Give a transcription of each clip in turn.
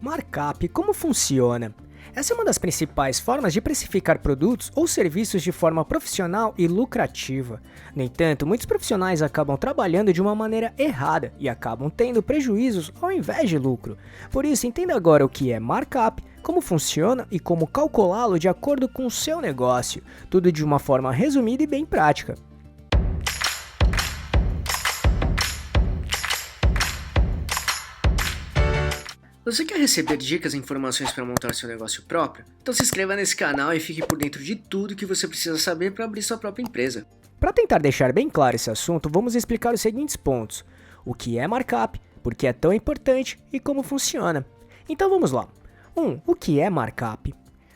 Markup, como funciona? Essa é uma das principais formas de precificar produtos ou serviços de forma profissional e lucrativa. No entanto, muitos profissionais acabam trabalhando de uma maneira errada e acabam tendo prejuízos ao invés de lucro. Por isso, entenda agora o que é markup, como funciona e como calculá-lo de acordo com o seu negócio, tudo de uma forma resumida e bem prática. Você quer receber dicas e informações para montar seu negócio próprio? Então se inscreva nesse canal e fique por dentro de tudo que você precisa saber para abrir sua própria empresa. Para tentar deixar bem claro esse assunto, vamos explicar os seguintes pontos: o que é markup, por que é tão importante e como funciona. Então vamos lá. 1. O que é markup?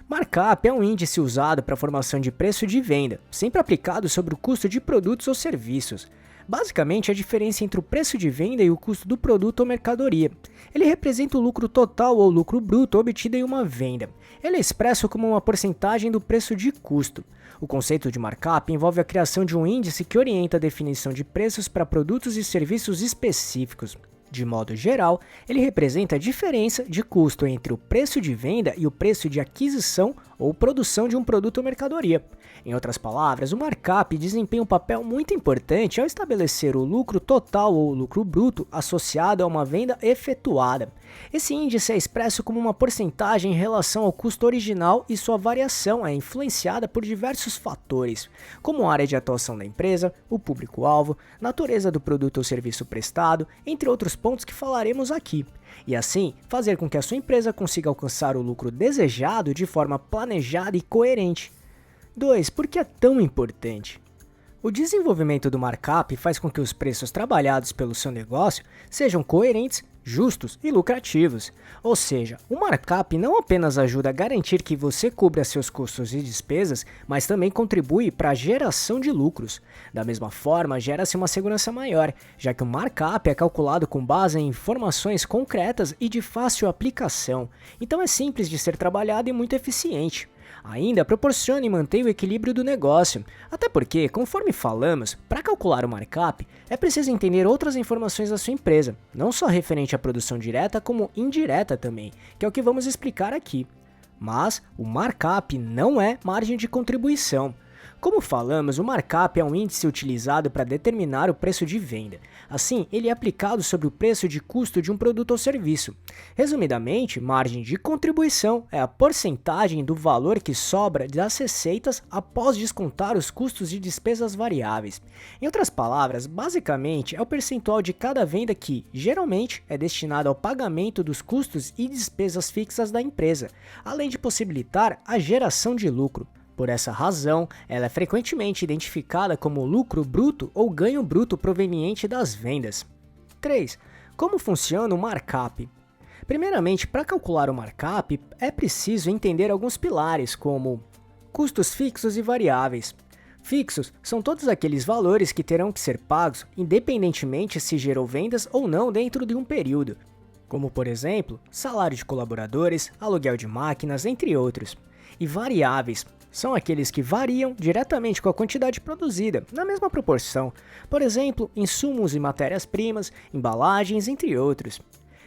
Markup é um índice usado para a formação de preço de venda, sempre aplicado sobre o custo de produtos ou serviços. Basicamente, a diferença entre o preço de venda e o custo do produto ou mercadoria. Ele representa o lucro total ou lucro bruto obtido em uma venda. Ele é expresso como uma porcentagem do preço de custo. O conceito de markup envolve a criação de um índice que orienta a definição de preços para produtos e serviços específicos. De modo geral, ele representa a diferença de custo entre o preço de venda e o preço de aquisição ou produção de um produto ou mercadoria. Em outras palavras, o markup desempenha um papel muito importante ao estabelecer o lucro total ou lucro bruto associado a uma venda efetuada. Esse índice é expresso como uma porcentagem em relação ao custo original e sua variação é influenciada por diversos fatores, como a área de atuação da empresa, o público-alvo, natureza do produto ou serviço prestado, entre outros pontos que falaremos aqui. E assim, fazer com que a sua empresa consiga alcançar o lucro desejado de forma planejada e coerente. 2. Por que é tão importante? O desenvolvimento do markup faz com que os preços trabalhados pelo seu negócio sejam coerentes, justos e lucrativos. Ou seja, o markup não apenas ajuda a garantir que você cubra seus custos e despesas, mas também contribui para a geração de lucros. Da mesma forma, gera-se uma segurança maior, já que o markup é calculado com base em informações concretas e de fácil aplicação. Então é simples de ser trabalhado e muito eficiente. Ainda proporciona e mantém o equilíbrio do negócio, até porque, conforme falamos, para calcular o markup, é preciso entender outras informações da sua empresa, não só referente à produção direta como indireta também, que é o que vamos explicar aqui. Mas o markup não é margem de contribuição. Como falamos, o markup é um índice utilizado para determinar o preço de venda. Assim, ele é aplicado sobre o preço de custo de um produto ou serviço. Resumidamente, margem de contribuição é a porcentagem do valor que sobra das receitas após descontar os custos e despesas variáveis. Em outras palavras, basicamente é o percentual de cada venda que, geralmente, é destinado ao pagamento dos custos e despesas fixas da empresa, além de possibilitar a geração de lucro. Por essa razão, ela é frequentemente identificada como lucro bruto ou ganho bruto proveniente das vendas. 3. Como funciona o markup? Primeiramente, para calcular o markup, é preciso entender alguns pilares como custos fixos e variáveis. Fixos são todos aqueles valores que terão que ser pagos independentemente se gerou vendas ou não dentro de um período, como por exemplo, salário de colaboradores, aluguel de máquinas, entre outros. E variáveis são aqueles que variam diretamente com a quantidade produzida, na mesma proporção. Por exemplo, insumos e matérias-primas, embalagens, entre outros.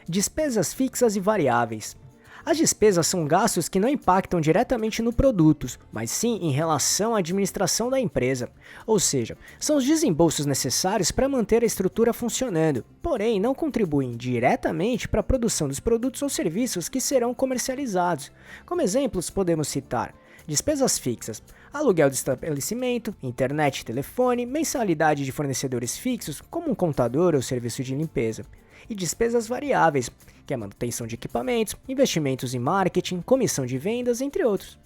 Despesas fixas e variáveis. As despesas são gastos que não impactam diretamente no produto, mas sim em relação à administração da empresa. Ou seja, são os desembolsos necessários para manter a estrutura funcionando, porém não contribuem diretamente para a produção dos produtos ou serviços que serão comercializados. Como exemplos, podemos citar despesas fixas, aluguel de estabelecimento, internet e telefone, mensalidade de fornecedores fixos, como um contador ou serviço de limpeza. E despesas variáveis, que é a manutenção de equipamentos, investimentos em marketing, comissão de vendas, entre outros.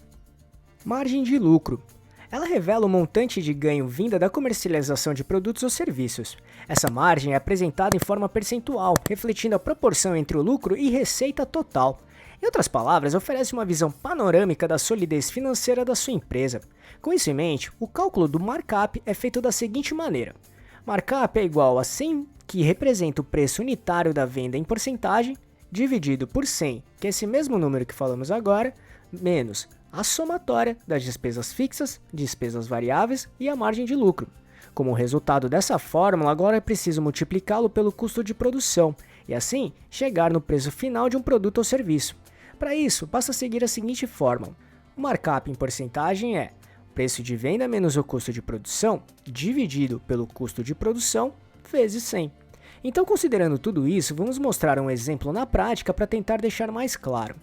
Margem de lucro. Ela revela o montante de ganho vinda da comercialização de produtos ou serviços. Essa margem é apresentada em forma percentual, refletindo a proporção entre o lucro e receita total. Em outras palavras, oferece uma visão panorâmica da solidez financeira da sua empresa. Com isso em mente, o cálculo do markup é feito da seguinte maneira. Markup é igual a 100, que representa o preço unitário da venda em porcentagem, dividido por 100, que é esse mesmo número que falamos agora, menos a somatória das despesas fixas, despesas variáveis e a margem de lucro. Como resultado dessa fórmula, agora é preciso multiplicá-lo pelo custo de produção. e assim chegar no preço final de um produto ou serviço. Para isso, basta seguir a seguinte fórmula. O markup em porcentagem é o preço de venda menos o custo de produção dividido pelo custo de produção vezes 100. Então, considerando tudo isso, vamos mostrar um exemplo na prática para tentar deixar mais claro.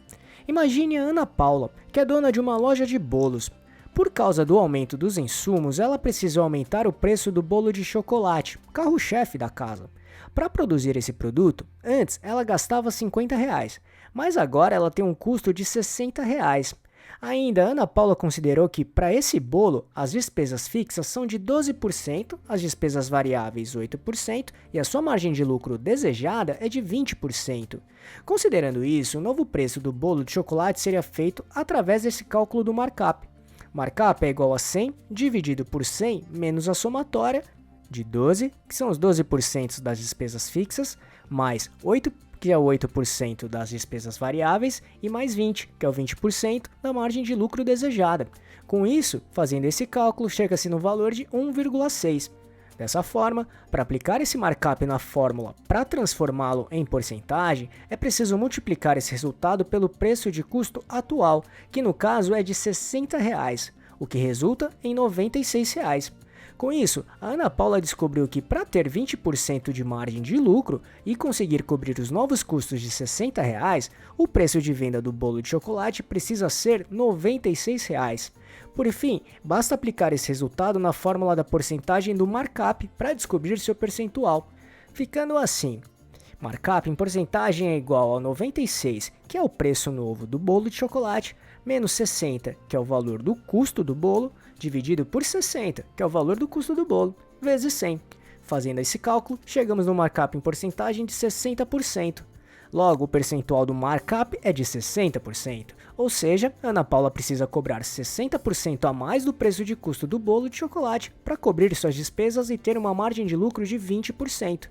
Imagine a Ana Paula, que é dona de uma loja de bolos. Por causa do aumento dos insumos, ela precisou aumentar o preço do bolo de chocolate, carro-chefe da casa. Para produzir esse produto, antes ela gastava R$50, mas agora ela tem um custo de R$60. Ainda, Ana Paula considerou que, para esse bolo, as despesas fixas são de 12%, as despesas variáveis 8% e a sua margem de lucro desejada é de 20%. Considerando isso, o novo preço do bolo de chocolate seria feito através desse cálculo do markup. Markup é igual a 100 dividido por 100 menos a somatória de 12, que são os 12% das despesas fixas, mais 8, que é o 8% das despesas variáveis, e mais 20, que é o 20% da margem de lucro desejada. Com isso, fazendo esse cálculo, chega-se no valor de 1,6. Dessa forma, para aplicar esse markup na fórmula para transformá-lo em porcentagem, é preciso multiplicar esse resultado pelo preço de custo atual, que no caso é de R$60, o que resulta em R$96. Com isso, a Ana Paula descobriu que para ter 20% de margem de lucro e conseguir cobrir os novos custos de R$60, o preço de venda do bolo de chocolate precisa ser R$96. Por fim, basta aplicar esse resultado na fórmula da porcentagem do markup para descobrir seu percentual, ficando assim. Markup em porcentagem é igual a 96, que é o preço novo do bolo de chocolate, menos 60, que é o valor do custo do bolo, dividido por 60, que é o valor do custo do bolo, vezes 100. Fazendo esse cálculo, chegamos no markup em porcentagem de 60%. Logo, o percentual do markup é de 60%, ou seja, Ana Paula precisa cobrar 60% a mais do preço de custo do bolo de chocolate para cobrir suas despesas e ter uma margem de lucro de 20%.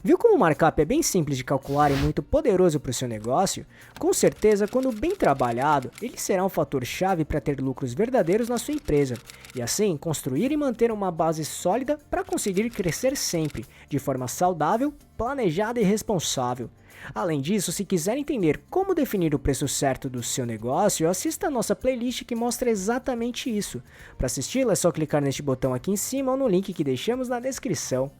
Viu como o markup é bem simples de calcular e muito poderoso para o seu negócio? Com certeza, quando bem trabalhado, ele será um fator chave para ter lucros verdadeiros na sua empresa, e assim construir e manter uma base sólida para conseguir crescer sempre, de forma saudável, planejada e responsável. Além disso, se quiser entender como definir o preço certo do seu negócio, assista a nossa playlist que mostra exatamente isso. Para assisti-la é só clicar neste botão aqui em cima ou no link que deixamos na descrição.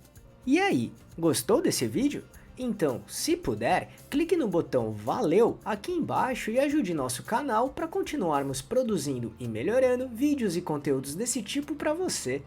E aí, gostou desse vídeo? Então, se puder, clique no botão Valeu aqui embaixo e ajude nosso canal para continuarmos produzindo e melhorando vídeos e conteúdos desse tipo para você.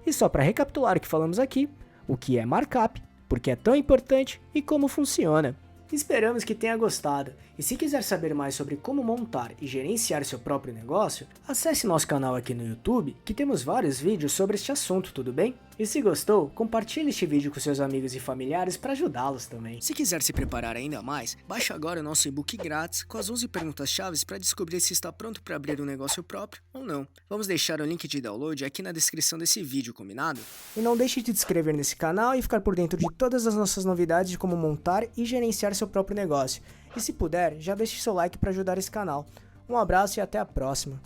E só para recapitular o que falamos aqui, o que é markup, por que é tão importante e como funciona. Esperamos que tenha gostado, e se quiser saber mais sobre como montar e gerenciar seu próprio negócio, acesse nosso canal aqui no YouTube, que temos vários vídeos sobre este assunto, tudo bem? E se gostou, compartilhe este vídeo com seus amigos e familiares para ajudá-los também. Se quiser se preparar ainda mais, baixe agora o nosso e-book grátis com as 11 perguntas-chave para descobrir se está pronto para abrir um negócio próprio ou não. Vamos deixar o link de download aqui na descrição desse vídeo, combinado? E não deixe de se inscrever nesse canal e ficar por dentro de todas as nossas novidades de como montar e gerenciar seu próprio negócio. E se puder, já deixe seu like para ajudar esse canal. Um abraço e até a próxima.